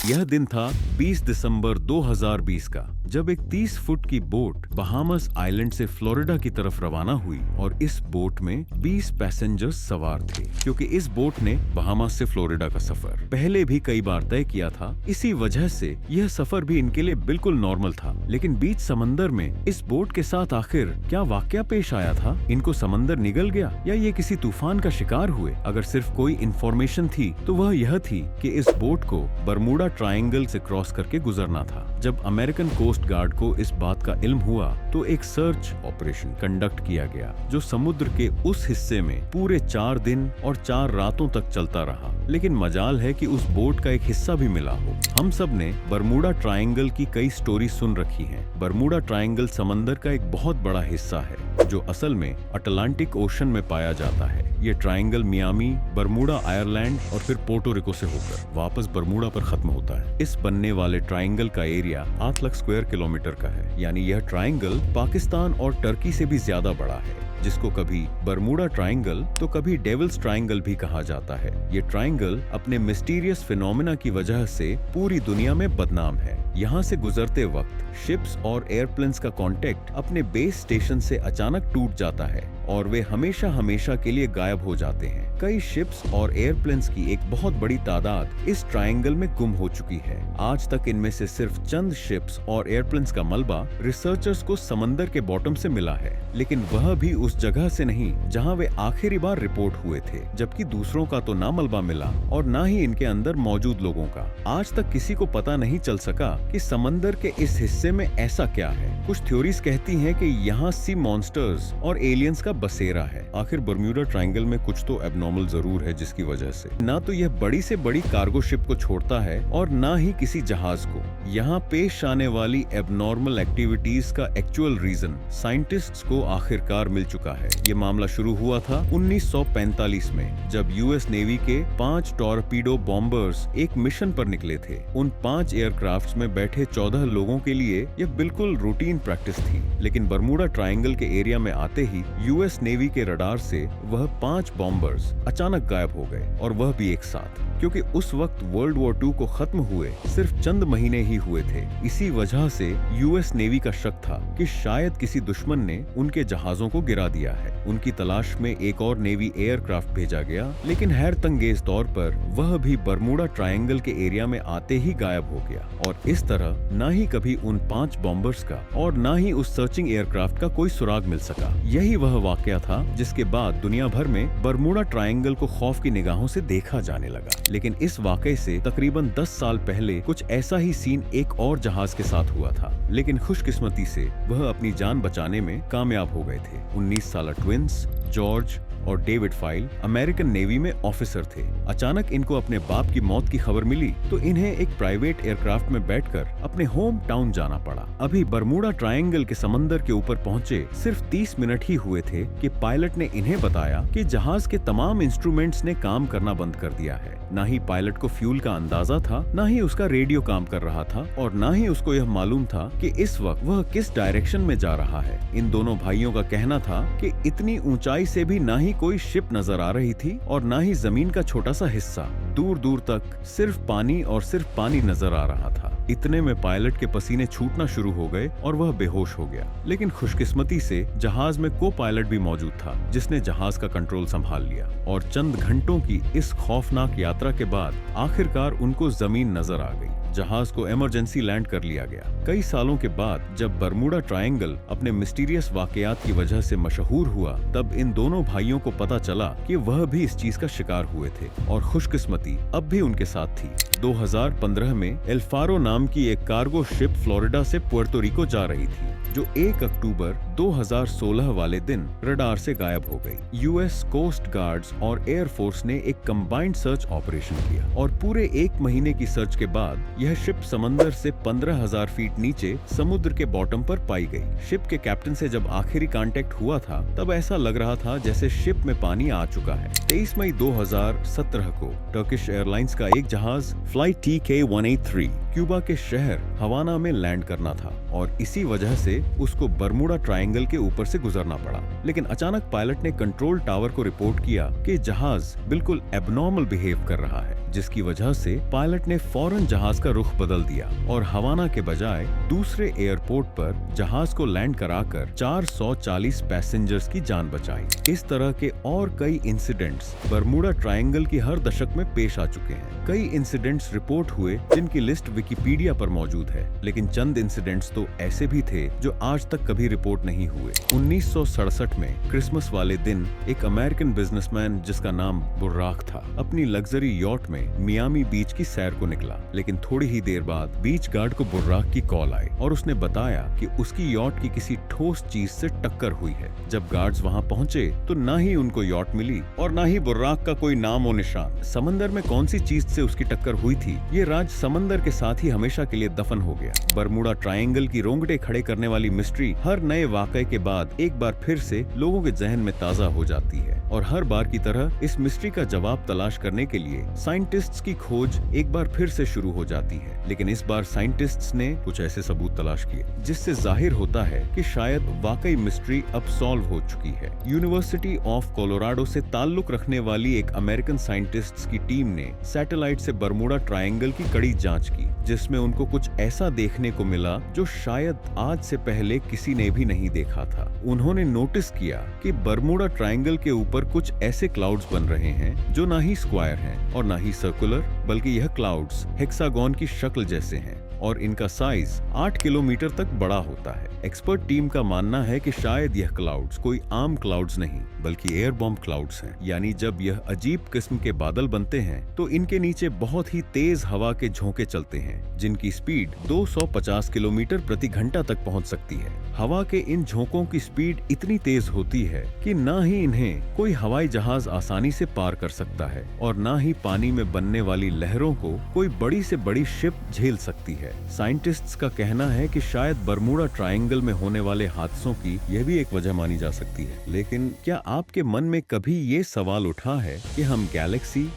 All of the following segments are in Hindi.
यह दिन था 20 दिसंबर 2020 का, जब एक 30 फुट की बोट बहामास आइलैंड से फ्लोरिडा की तरफ रवाना हुई और इस बोट में 20 पैसेंजर्स सवार थे। क्योंकि इस बोट ने बहामास से फ्लोरिडा का सफर पहले भी कई बार तय किया था, इसी वजह से यह सफर भी इनके लिए बिल्कुल नॉर्मल था। लेकिन बीच समंदर में इस बोट के साथ आखिर क्या वाकया पेश आया था? इनको समंदर निगल गया या ये किसी तूफान का शिकार हुए? अगर सिर्फ कोई इंफॉर्मेशन थी तो वह यह थी कि इस बोट को बरमूडा ट्रायंगल से क्रॉस करके गुजरना था। जब अमेरिकन कोस्ट गार्ड को इस बात का इल्म हुआ तो एक सर्च ऑपरेशन कंडक्ट किया गया, जो समुद्र के उस हिस्से में पूरे 4 दिन और 4 रातों तक चलता रहा। लेकिन मजाल है कि उस बोट का एक हिस्सा भी मिला हो। हम सब ने बरमूडा ट्रायंगल की कई स्टोरी सुन रखी हैं। बरमूडा ट्रायंगल समंदर का एक बहुत बड़ा हिस्सा है, जो असल में अटलांटिक ओशन में पाया जाता है। ये ट्रायंगल मियामी, बरमूडा, आयरलैंड और फिर पोर्टो रिको से होकर वापस बरमूडा पर खत्म होता है। इस बनने वाले ट्रायंगल का एरिया 8 लाख स्क्वायर किलोमीटर का है, यानी यह ट्रायंगल पाकिस्तान और टर्की से भी ज्यादा बड़ा है, जिसको कभी बरमूडा ट्रायंगल तो कभी डेविल्स ट्रायंगल भी कहा जाता है। ये ट्रायंगल अपने मिस्टीरियस फिनोमेना की वजह से पूरी दुनिया में बदनाम है। यहाँ से गुजरते वक्त शिप्स और एयरप्लेन्स का कांटेक्ट अपने बेस स्टेशन से अचानक टूट जाता है और वे हमेशा हमेशा के लिए गायब हो जाते हैं। कई शिप्स और एयरप्लेन्स की एक बहुत बड़ी तादाद इस ट्रायंगल में गुम हो चुकी है। आज तक इनमें से सिर्फ चंद शिप्स और एयरप्लेन्स का मलबा रिसर्चर्स को समंदर के बॉटम से मिला है, लेकिन वह भी उस जगह से नहीं जहां वे आखिरी बार रिपोर्ट हुए थे। जबकि दूसरों का तो ना मलबा मिला और ना ही इनके अंदर मौजूद लोगों का। आज तक किसी को पता नहीं चल सका कि समंदर के इस हिस्से में ऐसा क्या है। कुछ थ्योरीज कहती हैं कि यहाँ सी मॉन्स्टर्स और एलियंस का बसेरा है। आखिर बरम्यूडा ट्रायंगल में कुछ तो एबनॉर्मल जरूर है, जिसकी वजह से ना तो यह बड़ी से बड़ी कार्गो शिप को छोड़ता है और ना ही किसी जहाज को। यहाँ पेश आने वाली एबनॉर्मल एक्टिविटीज का एक्चुअल रीजन साइंटिस्ट्स को आखिरकार मिल चुका है। ये मामला शुरू हुआ था 1945 में, जब यूएस नेवी के 5 टॉर्पीडो बॉम्बर्स एक मिशन पर निकले थे। उन 5 एयरक्राफ्ट्स में बैठे 14 लोगों के लिए यह बिल्कुल रूटीन प्रैक्टिस थी। लेकिन बरमूडा ट्रायंगल के एरिया में आते ही यूएस नेवी के रडार से वह 5 बॉम्बर्स अचानक गायब हो गए, और वह भी एक साथ। क्योंकि उस वक्त वर्ल्ड वॉर 2 को खत्म हुए सिर्फ चंद महीने ही हुए थे। इसी वजह से यूएस नेवी का शक था कि शायद किसी दुश्मन ने उनके जहाजों को गिरा दिया है। उनकी तलाश में एक और नेवी एयरक्राफ्ट भेजा गया, लेकिन हैरतंगेज तौर पर वह भी बरमूडा ट्रायंगल के एरिया में आते ही गायब हो गया। और इस तरह ना ही कभी उन 5 बॉम्बर्स का और ना ही उस सर्चिंग एयरक्राफ्ट का कोई सुराग मिल सका। यही वह वाकया था जिसके बाद दुनिया भर में बरमूडा ट्रायंगल को खौफ की निगाहों से देखा जाने लगा। लेकिन इस वाकये से तकरीबन 10 साल पहले कुछ ऐसा ही सीन एक और जहाज के साथ हुआ था, लेकिन खुशकिस्मती से वह अपनी जान बचाने में कामयाब हो गए थे। 19 साला ट्विंस जॉर्ज और डेविड फाइल अमेरिकन नेवी में ऑफिसर थे। अचानक इनको अपने बाप की मौत की खबर मिली तो इन्हें एक प्राइवेट एयरक्राफ्ट में बैठकर अपने होम टाउन जाना पड़ा। अभी बरमूडा ट्रायंगल के समंदर के ऊपर पहुंचे सिर्फ 30 मिनट ही हुए थे कि पायलट ने इन्हें बताया कि जहाज के तमाम इंस्ट्रूमेंट्स ने काम करना बंद कर दिया है। ना ही पायलट को फ्यूल का अंदाजा था, ना ही उसका रेडियो काम कर रहा था, और ना ही उसको यह मालूम था कि इस वक्त वह किस डायरेक्शन में जा रहा है। इन दोनों भाइयों का कहना था कि इतनी ऊंचाई से भी ना ही कोई शिप नजर आ रही थी और ना ही जमीन का छोटा सा हिस्सा। दूर दूर तक सिर्फ पानी और सिर्फ पानी नजर आ रहा था। इतने में पायलट के पसीने छूटना शुरू हो गए और वह बेहोश हो गया। लेकिन खुशकिस्मती से जहाज में को पायलट भी मौजूद था, जिसने जहाज का कंट्रोल संभाल लिया। और चंद घंटों की इस खौफनाक यात्रा के बाद आखिरकार उनको जमीन नजर आ गई। जहाज को इमरजेंसी लैंड कर लिया गया। कई सालों के बाद जब बरमूडा ट्रायंगल अपने मिस्टीरियस वाकयात की वजह से मशहूर हुआ, तब इन दोनों भाइयों को पता चला कि वह भी इस चीज का शिकार हुए थे, और खुशकिस्मती अब भी उनके साथ थी। 2015 में एल्फारो नाम की एक कार्गो शिप फ्लोरिडा से पुर्तो रिको जा रही थी, जो 1 अक्टूबर 2016 वाले दिन रडार से गायब हो गई। यूएस कोस्ट गार्ड्स और एयरफोर्स ने एक कंबाइंड सर्च ऑपरेशन किया, और पूरे 1 महीने की सर्च के बाद यह शिप समंदर से 15,000 फीट नीचे समुद्र के बॉटम पर पाई गई। शिप के कैप्टन से जब आखिरी कांटेक्ट हुआ था, तब ऐसा लग रहा था जैसे शिप में पानी आ चुका है। 23 मई 2017 को टर्किश एयरलाइंस का एक जहाज फ्लाइट TK-183 क्यूबा के शहर हवाना में लैंड करना था, और इसी वजह से उसको बरमूडा ट्रायंगल ट्रायंगल के ऊपर से गुजरना पड़ा। लेकिन अचानक पायलट ने कंट्रोल टावर को रिपोर्ट किया कि जहाज बिल्कुल एबनॉर्मल बिहेव कर रहा है, जिसकी वजह से पायलट ने फौरन जहाज का रुख बदल दिया और हवाना के बजाय दूसरे एयरपोर्ट पर जहाज को लैंड कराकर 440 पैसेंजर्स की जान बचाई। इस तरह के और कई इंसिडेंट्स बरमूडा ट्रायंगल की हर दशक में पेश आ चुके हैं। कई इंसिडेंट्स रिपोर्ट हुए जिनकी लिस्ट विकिपीडिया पर मौजूद है, लेकिन चंद इंसिडेंट्स तो ऐसे भी थे जो आज तक कभी रिपोर्ट नहीं हुए। 1967 में क्रिसमस वाले दिन एक अमेरिकन बिजनेसमैन जिसका नाम बुर्राक था अपनी लग्जरी यॉट में मियामी बीच की सैर को निकला, लेकिन थोड़ी ही देर बाद बीच गार्ड को बुर्राक की कॉल आई और उसने बताया कि उसकी यॉट की किसी ठोस चीज से टक्कर हुई है। जब गार्ड्स वहां पहुंचे तो ना ही उनको यॉट मिली और ना ही बुर्राक का कोई नाम और निशान। समंदर में कौन सी चीज से उसकी टक्कर हुई थी, ये राज समंदर के साथ ही हमेशा के लिए दफन हो गया। बरमूडा ट्रायंगल की रोंगटे खड़े करने वाली मिस्ट्री हर नए वाकये के बाद एक बार फिर से लोगों के जहन में ताजा हो जाती है और हर बार की तरह इस मिस्ट्री का जवाब तलाश करने के लिए साइंटिस्ट्स की खोज एक बार फिर से शुरू हो जाती है। लेकिन इस बार साइंटिस्ट्स ने कुछ ऐसे सबूत तलाश किए जिससे जाहिर होता है कि शायद वाकई मिस्ट्री अब सॉल्व हो चुकी है। यूनिवर्सिटी ऑफ कोलोराडो से ताल्लुक रखने वाली एक अमेरिकन साइंटिस्ट्स की टीम ने सैटेलाइट से बरमूडा ट्रायंगल की कड़ी जांच की, जिसमें उनको कुछ ऐसा देखने को मिला जो शायद आज से पहले किसी ने भी नहीं देखा था। उन्होंने नोटिस किया कि बरमूडा ट्रायंगल के ऊपर कुछ ऐसे क्लाउड्स बन रहे हैं जो ना ही स्क्वायर हैं और ना ही सर्कुलर, बल्कि यह क्लाउड्स हेक्सागोन की शक्ल जैसे हैं और इनका साइज 8 किलोमीटर तक बड़ा होता है। एक्सपर्ट टीम का मानना है कि शायद यह क्लाउड्स कोई आम क्लाउड्स नहीं बल्कि एयर बॉम्ब क्लाउड्स हैं। यानी जब यह अजीब किस्म के बादल बनते हैं तो इनके नीचे बहुत ही तेज हवा के झोंके चलते हैं जिनकी स्पीड 250 किलोमीटर प्रति घंटा तक पहुंच सकती है। हवा के इन झोंकों की स्पीड इतनी तेज होती है कि ना ही इन्हें कोई हवाई जहाज आसानी से पार कर सकता है और ना ही पानी में बनने वाली लहरों को कोई बड़ी से बड़ी शिप झेल सकती है। साइंटिस्ट्स का कहना है कि शायद बरमूडा ट्रायंगल में होने वाले हादसों की यह भी एक वजह मानी जा सकती है। लेकिन क्या आपके मन में कभी ये सवाल उठा है कि हम गैलेक्सी,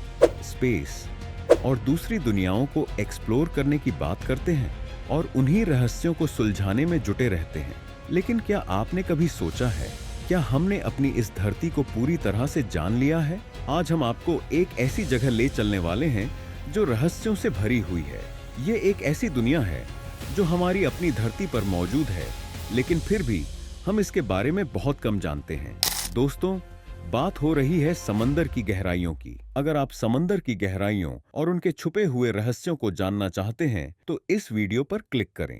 स्पेस और दूसरी दुनियाओं को एक्सप्लोर करने की बात करते हैं और उन्हीं रहस्यों को सुलझाने में जुटे रहते हैं, लेकिन क्या आपने कभी सोचा है क्या हमने अपनी इस धरती को पूरी तरह से जान लिया है? आज हम आपको एक ऐसी जगह ले चलने वाले हैं जो रहस्यों से भरी हुई है। ये एक ऐसी दुनिया है जो हमारी अपनी धरती पर मौजूद है, लेकिन फिर भी हम इसके बारे में बहुत कम जानते हैं। दोस्तों, बात हो रही है समंदर की गहराइयों की। अगर आप समंदर की गहराइयों और उनके छुपे हुए रहस्यों को जानना चाहते हैं तो इस वीडियो पर क्लिक करें।